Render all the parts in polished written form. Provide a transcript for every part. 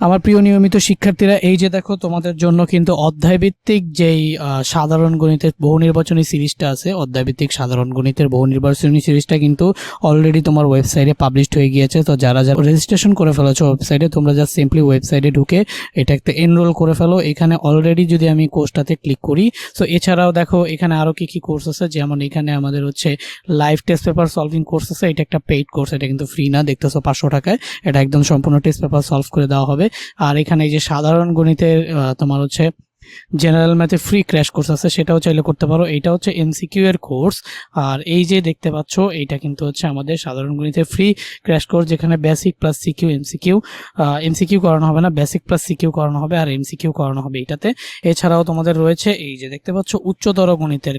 আমার প্রিয় নিয়মিত শিক্ষার্থীরা, এই যে দেখো তোমাদের জন্য কিন্তু অধ্যায়ভিত্তিক যেই সাধারণ গণিতের বহু নির্বাচনী সিরিজটা আছে, অধ্যায়ভিত্তিক সাধারণ গণিতের বহু নির্বাচনী সিরিজটা কিন্তু অলরেডি তোমার ওয়েবসাইটে পাবলিশড হয়ে গিয়েছে। তো যারা যারা রেজিস্ট্রেশন করে ফেলেছো ওয়েবসাইটে, তোমরা জাস্ট সিম্পলি ওয়েবসাইটে ঢুকে এটা একটা এনরোল করে ফেলো। এখানে অলরেডি যদি আমি কোর্সটাতে ক্লিক করি, সো এছাড়াও দেখো এখানে আরও কি কি কোর্স আছে, যেমন এখানে আমাদের হচ্ছে live test paper solving course আছে। এটা একটা পেইড কোর্স, এটা কিন্তু ফ্রি না, দেখতেছো 500 টাকায় এটা একদম সম্পূর্ণ টেস্ট পেপার সলভ করে দেওয়া হবে। আর এখানে এই যে সাধারণ গণিতের তোমার হচ্ছে জেনারেল ম্যাথে ফ্রি ক্র্যাশ কোর্স আছে, সেটাও চাইলে করতে পারো। এইটা হচ্ছে এমসিকিউ এর কোর্স। আর এই যে দেখতে পাচ্ছ, এইটা কিন্তু হচ্ছে আমাদের সাধারণ গণিতের ফ্রি ক্র্যাশ কোর্স, যেখানে বেসিক প্লাস সিকিউ এমসিকিউ করানো হবে না, বেসিক প্লাস সিকিউ করানো হবে আর এমসিকিউ করানো হবে এইটাতে। এছাড়াও তোমাদের রয়েছে এই যে দেখতে পাচ্ছ উচ্চতর গণিতের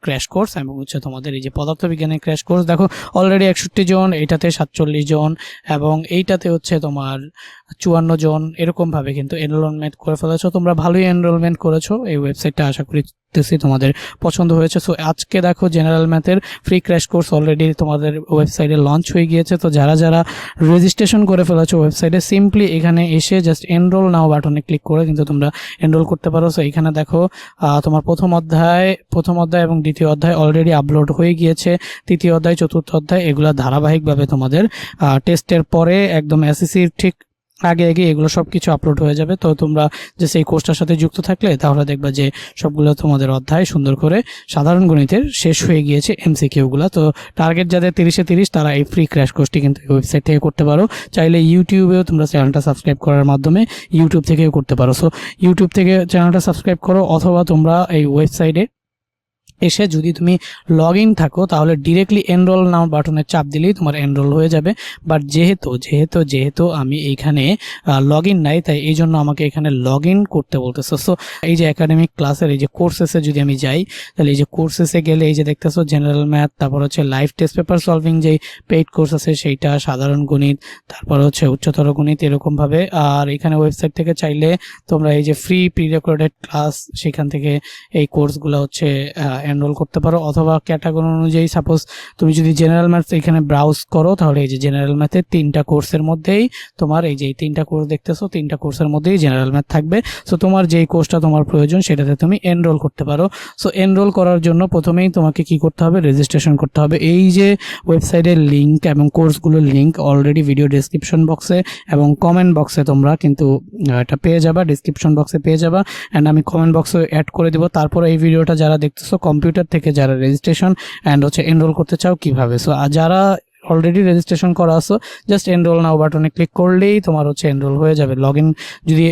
ক্র্যাশ কোর্স এবং হচ্ছে তোমাদের এই যে পদার্থবিজ্ঞানের ক্র্যাশ কোর্স। দেখো অলরেডি 61 জন, এইটাতে 47 জন এবং এইটাতে হচ্ছে তোমার 54 জন, এরকমভাবে কিন্তু এনরোলমেন্ট করে ফেলেছো। তোমরা ভালোই এনরোলমেন্ট করেছো, এই ওয়েবসাইটটা আশা করি তোমাদের পছন্দ হয়েছে। সো আজকে দেখো জেনারেল ম্যাথের ফ্রি ক্র্যাশ কোর্স অলরেডি তোমাদের ওয়েবসাইটে লঞ্চ হয়ে গিয়েছে। তো যারা যারা রেজিস্ট্রেশন করে ফেলেছো ওয়েবসাইটে, সিম্পলি এখানে এসে জাস্ট এনরোল নাও বাটনে ক্লিক করে কিন্তু তোমরা এনরোল করতে পারো। সো এখানে দেখো তোমার প্রথম অধ্যায় এবং দ্বিতীয় অধ্যায় অলরেডি আপলোড হয়ে গিয়েছে। তৃতীয় অধ্যায়, চতুর্থ অধ্যায় এগুলো ধারাবাহিকভাবে তোমাদের টেস্টের পরে একদম এসএসসির ঠিক আগে এগুলো সব কিছু আপলোড হয়ে যাবে। তো তোমরা যে সেই কোর্সটার সাথে যুক্ত থাকলে তাহলে দেখবা যে সবগুলো তোমাদের অধ্যায় সুন্দর করে সাধারণ গণিতের শেষ হয়ে গিয়েছে এমসিকিউগুলো। তো টার্গেট যাদের 30-30 তারা এই ফ্রি ক্র্যাশ কোর্সটি কিন্তু ওয়েবসাইট থেকে করতে পারো। চাইলে ইউটিউবেও তোমরা চ্যানেলটা সাবস্ক্রাইব করার মাধ্যমে ইউটিউব থেকেও করতে পারো। সো ইউটিউব থেকে চ্যানেলটা সাবস্ক্রাইব করো, অথবা তোমরা এই ওয়েবসাইটে এসে যদি তুমি লগ ইন থাকো তাহলে ডিরেক্টলি এনরোল নাও বাটনে চাপ দিলেই তোমার এনরোল হয়ে যাবে। বাট যেহেতু আমি এইখানে লগ ইন নাই, তাই এই জন্য আমাকে এখানে লগ ইন করতে বলতেছো। সো এই যে একাডেমিক ক্লাসের এই যে কোর্সেসে যদি আমি যাই, তাহলে এই যে কোর্সেসে গেলে এই যে দেখতেছো জেনারেল ম্যাথ, তারপর হচ্ছে লাইভ টেস্ট পেপার সলভিং যেই পেইড কোর্স আছে সেইটা, সাধারণ গণিত, তারপর হচ্ছে উচ্চতর গণিত, এরকমভাবে। আর এখানে ওয়েবসাইট থেকে চাইলে তোমরা এই যে ফ্রি প্রি রেকর্ডেড ক্লাস, সেখান থেকে এই কোর্সগুলো হচ্ছে এনরোল করতে পারো। অথবা ক্যাটাগরি অনুযায়ী, সাপোজ তুমি যদি জেনারেল ম্যাথস এখানে ব্রাউজ করো, তাহলে এই যে জেনারেল ম্যাথের 3টা কোর্সের মধ্যেই তোমার এই যে 3টা কোর্স দেখতেছো, 3টা কোর্সের মধ্যেই জেনারেল ম্যাথ থাকবে। সো তোমার যেই কোর্সটা তোমার প্রয়োজন সেটাতে তুমি এনরোল করতে পারো। সো এনরোল করার জন্য প্রথমেই তোমাকে কি করতে হবে, রেজিস্ট্রেশন করতে হবে। এই যে ওয়েবসাইটের লিঙ্ক এবং কোর্সগুলোর লিঙ্ক অলরেডি ভিডিও ডেসক্রিপশন বক্সে এবং কমেন্ট বক্সে তোমরা কিন্তু এটা পেয়ে যাবা, ডিসক্রিপশন বক্সে পেয়ে যাবা, অ্যান্ড আমি কমেন্ট বক্সে অ্যাড করে দেবো। তারপরে এই ভিডিওটা যারা দেখতেছো কম্পিউটার থেকে, যারা রেজিস্ট্রেশন অ্যান্ড হচ্ছে এনরোল করতে চাও কিভাবে, সো যারা অলরেডি রেজিস্ট্রেশন করা আছো জাস্ট এনরোল নাও বাটনে ক্লিক করলেই তোমার হচ্ছে এনরোল হয়ে যাবে। যদি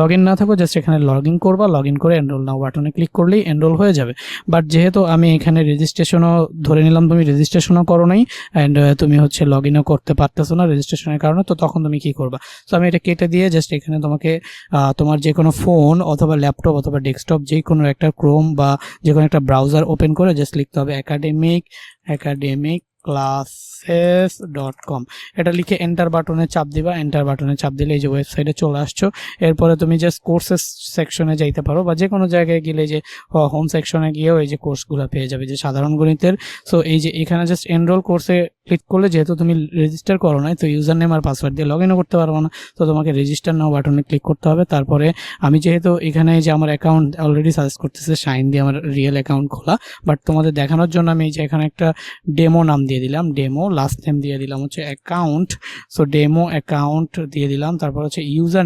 লগ ইন না থাকো জাস্ট এখানে লগ ইন করবা, লগ ইন করে এনরোল নাও বাটনে ক্লিক করলেই এনরোল হয়ে যাবে। বাট যেহেতু আমি এখানে রেজিস্ট্রেশনও ধরে নিলাম তুমি রেজিস্ট্রেশনও করো নাই অ্যান্ড তুমি হচ্ছে লগ ইনও করতে পারতেছো না রেজিস্ট্রেশনের কারণে, তো তখন তুমি কি করবা, তো আমি এটা কেটে দিয়ে জাস্ট এখানে তোমাকে তোমার যে কোনো ফোন অথবা ল্যাপটপ অথবা ডেস্কটপ যে কোনো একটা ক্রোম বা যে কোনো একটা ব্রাউজার ওপেন করে জাস্ট লিখতে হবে academicclasses.com। এটা লিখে এন্টার বাটনে চাপ দিবা। এন্টার বাটনে চাপ দিলে এই যে ওয়েবসাইটে চলে আসছো। এরপরে তুমি জাস্ট কোর্সেস সেকশনে যাইতে পারো, বা যে কোনো জায়গায় গেলে যে হোম সেকশনে গিয়েও এই যে কোর্সগুলো পেয়ে যাবে যে সাধারণ গণিতের। সো এই যে এখানে জাস্ট এনরোল কোর্সে ক্লিক করলে, যেহেতু তুমি রেজিস্টার করো নাই, তো ইউজার নেম আর পাসওয়ার্ড দিয়ে লগ ইনও করতে পারবো না, তো তোমাকে রেজিস্টার নাও বাটনে ক্লিক করতে হবে। তারপরে আমি যেহেতু এখানে যে আমার অ্যাকাউন্ট অলরেডি সাজেস্ট করতেছে সাইন দিয়ে আমার রিয়েল অ্যাকাউন্ট খোলা, বাট তোমাদের দেখানোর জন্য আমি এই যে এখানে একটা ডেমো নাম দিয়ে দিলাম, ডেমো, লাস্ট নেম দিয়ে দিলাম হচ্ছে অ্যাকাউন্ট। সো ডেমো অ্যাকাউন্ট দিয়ে দিলাম। তারপর হচ্ছে ইউজার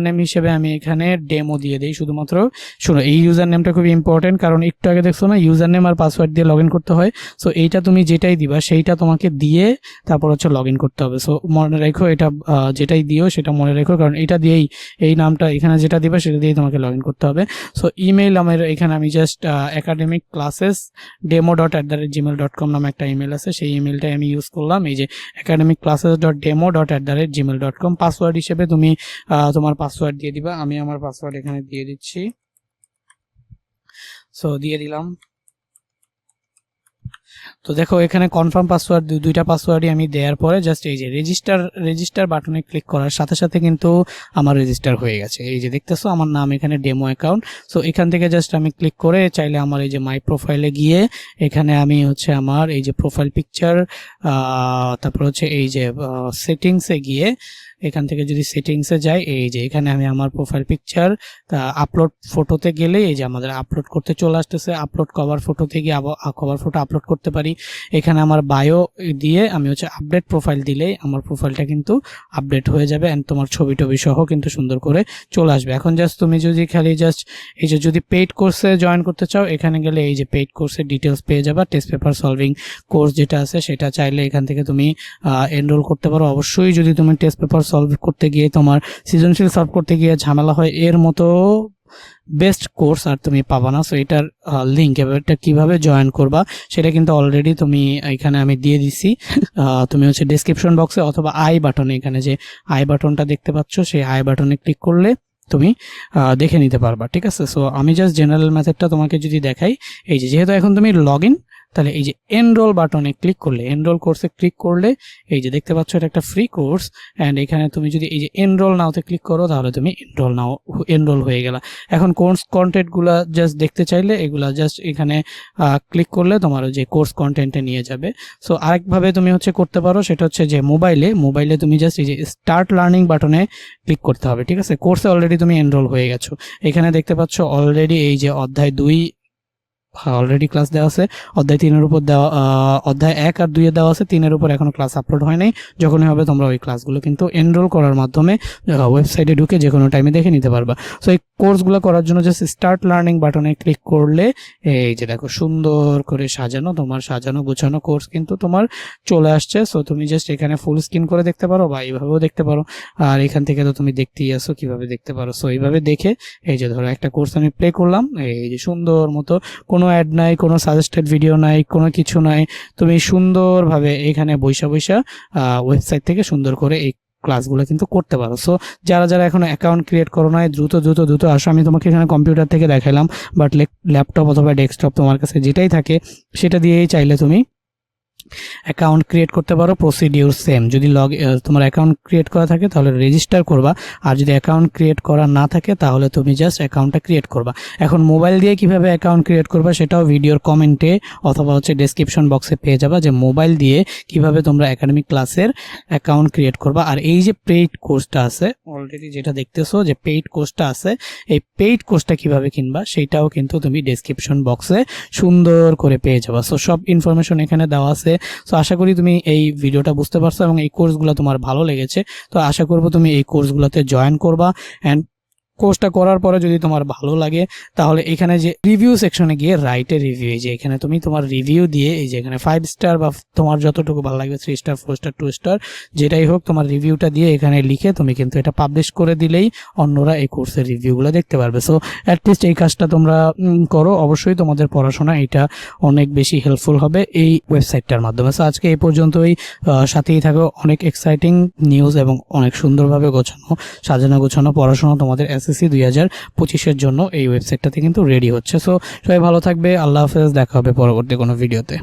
নেম হিসেবে আমি এখানে ডেমো দিয়ে দিই শুধুমাত্র। শোনো, এই ইউজার নেমটা খুবই ইম্পর্টেন্ট, কারণ একটু আগে দেখছো না ইউজার নেম আর পাসওয়ার্ড দিয়ে লগ ইন করতে হয়। সো এইটা তুমি যেটাই দিবা সেইটা তোমাকে দিয়ে তারপর হচ্ছে লগ ইন করতে হবে। সো মনে রেখো, এটা যেটাই দিও সেটা মনে রেখো, কারণ এটা দিয়েই, এই নামটা এখানে যেটা দিবা সেটা দিয়েই তোমাকে লগ ইন করতে হবে। সো ইমেইল আমার এখানে আমি জাস্ট academicclassesdemo.@gmail.com নামে একটা ইমেল আছে, সেই ইমেলটাই আমি ইউজ করলাম। এই যে academicclasses.demo.@gmail.com। পাসওয়ার্ড হিসেবে তুমি তোমার পাসওয়ার্ড দিয়ে দিবা। আমি আমার পাসওয়ার্ড এখানে দিয়ে দিচ্ছি। সো দিয়ে দিলাম। তো দেখো এখানে কনফার্ম পাসওয়ার্ড, দুইটা পাসওয়ার্ডই আমি দেওয়ার পরে জাস্ট এই যে রেজিস্টার বাটনে ক্লিক করার সাথে সাথে কিন্তু আমার রেজিস্টার হয়ে গেছে। এই যে দেখতেছো আমার নাম এখানে ডেমো অ্যাকাউন্ট। সো এখান থেকে জাস্ট আমি ক্লিক করে চাইলে আমার এই যে মাই প্রোফাইলে গিয়ে এখানে আমি হচ্ছে আমার এই যে প্রোফাইল পিকচার, তারপর হচ্ছে এই যে সেটিংসে গিয়ে এখান থেকে যদি সেটিংসে যাই, এই যে এখানে আমি আমার প্রোফাইল পিকচার আপলোড ফটোতে গেলে এই যে আমাদের আপলোড করতে চলে আসতেছে। আপলোড কভার ফটো থেকে কভার ফটো আপলোড করতে পারি। এখানে আমার বায়ো দিয়ে আমি হচ্ছে আপডেট প্রোফাইল দিলেই আমার প্রোফাইলটা কিন্তু আপডেট হয়ে যাবে অ্যান্ড তোমার ছবি টবি সহ কিন্তু সুন্দর করে চলে আসবে। এখন জাস্ট তুমি যদি খালি জাস্ট এই যে যদি পেইড কোর্সে জয়েন করতে চাও, এখানে গেলে এই যে পেইড কোর্সের ডিটেলস পেয়ে যাবা। টেস্ট পেপার সলভিং কোর্স যেটা আছে সেটা চাইলে এখান থেকে তুমি এনরোল করতে পারো। অবশ্যই যদি তুমি টেস্ট পেপার সলভ করতে গিয়ে তোমার সৃজনশীল সলভ করতে গিয়ে ঝামেলা হয়, এর মতো বেস্ট কোর্স আর তুমি পাবা না। সো এটার লিঙ্ক এটা কিভাবে জয়েন করবা সেটা কিন্তু অলরেডি তুমি এখানে আমি দিয়ে দিছি। তুমি হচ্ছে ডেসক্রিপশন বক্সে অথবা আই বাটনে, এখানে যে আই বাটনটা দেখতে পাচ্ছ সেই আই বাটনে ক্লিক করলে তুমি দেখে নিতে পারবা, ঠিক আছে। সো আমি জাস্ট জেনারেল মেথডটা তোমাকে যদি দেখাই, এই যে যেহেতু এখন তুমি লগ ইন, তাহলে এই যে এনরোল বাটনে ক্লিক করলে, এনরোল কোর্সে ক্লিক করলে এই যে দেখতে পাচ্ছ এটা একটা ফ্রি কোর্স অ্যান্ড এখানে তুমি যদি এই যে এনরোল নাওতে ক্লিক করো তাহলে তুমি এনরোল হয়ে গেলা। এখন কোর্স কন্টেন্টগুলো জাস্ট দেখতে চাইলে এগুলা জাস্ট এখানে ক্লিক করলে তোমার যে কোর্স কন্টেন্টে নিয়ে যাবে। সো আরেকভাবে তুমি হচ্ছে করতে পারো, সেটা হচ্ছে যে মোবাইলে তুমি জাস্ট এই যে স্টার্ট লার্নিং বাটনে ক্লিক করতে হবে, ঠিক আছে। কোর্সে অলরেডি তুমি এনরোল হয়ে গেছো। এখানে দেখতে পাচ্ছ অলরেডি এই যে অধ্যায় 2 অলরেডি ক্লাস দেওয়া আছে, অধ্যায় 3-এর উপর দেওয়া, অধ্যায় 1 আর 2 দেওয়া আছে, 3-এর উপর এখনো ক্লাস আপলোড হয় নাই। যখনই হবে তোমরা ওই ক্লাসগুলো কিন্তু এনরোল করার মাধ্যমে ওয়েবসাইটে ঢুকে যে কোনো টাইমে দেখে নিতে পারবা। সো এই কোর্সগুলো করার জন্য জাস্ট স্টার্ট লার্নিং বাটনে ক্লিক করলে এই যে দেখো সুন্দর করে সাজানো, তোমার সাজানো গোছানো কোর্স কিন্তু তোমার চলে আসছে। সো তুমি জাস্ট এখানে ফুল স্ক্রিন করে দেখতে পারো বা এইভাবেও দেখতে পারো, আর এখান থেকে তো তুমি দেখতেই আসো কিভাবে দেখতে পারো। সো এইভাবে দেখে এই যে ধরো একটা কোর্স আমি প্লে করলাম, এই যে সুন্দর মতো কোনো অ্যাড নাই, কোনো সাজেস্টেড ভিডিও নাই, কোনো কিছু নাই, তুমি সুন্দরভাবে এখানে বৈশা ওয়েবসাইট থেকে সুন্দর করে এই ক্লাসগুলো কিন্তু করতে পারো। সো যারা এখন অ্যাকাউন্ট ক্রিয়েট করো নাই, দ্রুত আসো। আমি তোমাকে এখানে কম্পিউটার থেকে দেখাইলাম, বাট ল্যাপটপ অথবা ডেস্কটপ তোমার কাছে যেটাই থাকে সেটা দিয়েই চাইলে তুমি অ্যাকাউন্ট ক্রিয়েট করতে পারো। প্রসিডিউর সেম, যদি তোমার অ্যাকাউন্ট ক্রিয়েট করা থাকে তাহলে রেজিস্টার করবা, আর যদি অ্যাকাউন্ট ক্রিয়েট করা না থাকে তাহলে তুমি জাস্ট অ্যাকাউন্টটা ক্রিয়েট করবা। এখন মোবাইল দিয়ে কিভাবে অ্যাকাউন্ট ক্রিয়েট করবা সেটাও ভিডিওর কমেন্টে অথবা হচ্ছে ডেসক্রিপশন বক্সে পেয়ে যাবা, যে মোবাইল দিয়ে কিভাবে তোমরা একাডেমিক ক্লাসের অ্যাকাউন্ট ক্রিয়েট করবা। আর এই যে পেইড কোর্সটা আছে অলরেডি যেটা দেখতেছো যে পেইড কোর্সটা আছে, এই পেইড কোর্সটা কিভাবে কিনবা সেটাও কিন্তু তুমি ডেসক্রিপশন বক্সে সুন্দর করে পেয়ে যাবা। সো সব ইনফরমেশন এখানে দেওয়া আছে। সো আশা করি তুমি এই ভিডিওটা বুঝতে পারছো এবং এই কোর্সগুলো তোমার ভালো লেগেছে। তো আশা করবো তুমি এই কোর্সগুলোতে জয়েন করবা অ্যান্ড কোর্সটা করার পরে যদি তোমার ভালো লাগে তাহলে এখানে যে রিভিউ সেকশনে গিয়ে রাইটে রিভিউ, এই যে এখানে তুমি তোমার রিভিউ দিয়ে এই যে এখানে 5 স্টার বা তোমার যতটুকু ভালো লাগবে 3 স্টার 4 স্টার 2 স্টার যেটাই হোক তোমার রিভিউটা দিয়ে এখানে লিখে তুমি কিন্তু এটা পাবলিশ করে দিলেই অন্যরা এই কোর্সের রিভিউগুলো দেখতে পারবে। সো অ্যাটলিস্ট এই কাজটা তোমরা করো, অবশ্যই তোমাদের পড়াশোনা এটা অনেক বেশি হেল্পফুল হবে এই ওয়েবসাইটটার মাধ্যমে। সো আজকে এই পর্যন্তই, সাথেই থাকো। অনেক এক্সাইটিং নিউজ এবং অনেক সুন্দরভাবে সাজানো গোছানো পড়াশোনা তোমাদের এসএসসি 2025-এর জন্য এই ওয়েবসাইটটাতে কিন্তু রেডি হচ্ছে। সো সবাই ভালো থাকবে, আল্লাহ হাফেজ, দেখা হবে পরবর্তী কোনো ভিডিওতে।